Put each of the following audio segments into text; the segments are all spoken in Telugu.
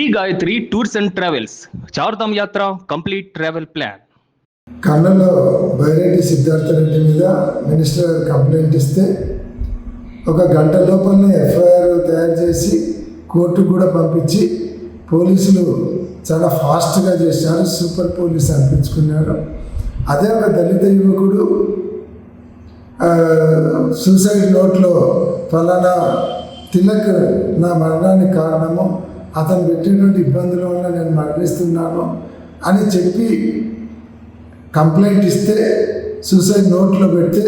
Shri Gayatri tours and travels Chardham yatra complete travel plan. కన్నలో బైరెడ్డి సిద్ధార్థ రెడ్డి మీద మినిస్టర్ గారు కంప్లైంట్ ఇస్తే ఒక గంట లోపలనే ఎఫ్ఐఆర్ తయారు చేసి కోర్టుకు కూడా పంపించి పోలీసులు చాలా ఫాస్ట్గా చేశారు. సూపర్ పోలీస్ అనిపించుకున్నారు. అదే ఒక దళిత యువకుడు సూసైడ్ నోట్లో ఫలానా తిలక్ నా మరణానికి కారణము, అతను పెట్టినటువంటి ఇబ్బందుల వల్ల నేను మరణిస్తున్నాను అని చెప్పి కంప్లైంట్ ఇస్తే సూసైడ్ నోట్లో పెడితే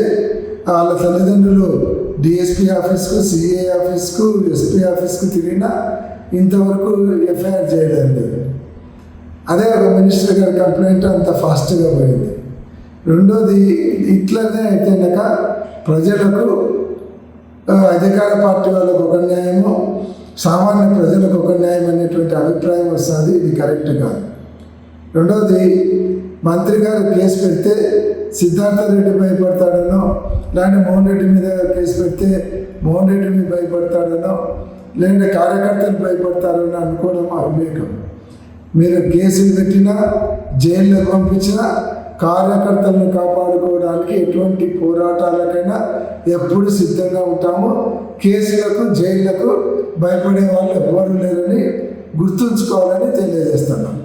వాళ్ళ తల్లిదండ్రులు డిఎస్పీ ఆఫీస్కు, సిఐ ఆఫీస్కు, ఎస్పీ ఆఫీస్కు తిరిగినా ఇంతవరకు ఎఫ్ఐఆర్ చేయలేదు. అదే ఒక మినిస్టర్ గారి కంప్లైంట్ అంత ఫాస్ట్గా పోయింది. రెండోది ఇట్లనే అయితేనక ప్రజలకు అధికార పార్టీ వాళ్ళకు ఒక న్యాయము, సామాన్య ప్రజలకు ఒక న్యాయం అనేటువంటి అభిప్రాయం వస్తుంది. ఇది కరెక్ట్ కాదు. రెండవది, మంత్రి గారు కేసు పెడితే సిద్ధార్థ రెడ్డి భయపడతాడనో, లేదంటే మోహన్ రెడ్డి మీద కేసు పెడితే మోహన్ రెడ్డి మీద భయపడతాడనో, లేదంటే కార్యకర్తలు భయపడతారనో అనుకోవడం అవివేకం. మీరు కేసులు పెట్టినా, జైల్లోకి పంపించినా కార్యకర్తలను కాపాడుకోవడానికి ఎటువంటి పోరాటాలకైనా ఎప్పుడు సిద్ధంగా ఉంటాము. కేసులకు, జైళ్లకు భయపడే వాళ్ళు ఎవరు లేరని గుర్తుంచుకోవాలని తెలియజేస్తున్నాం.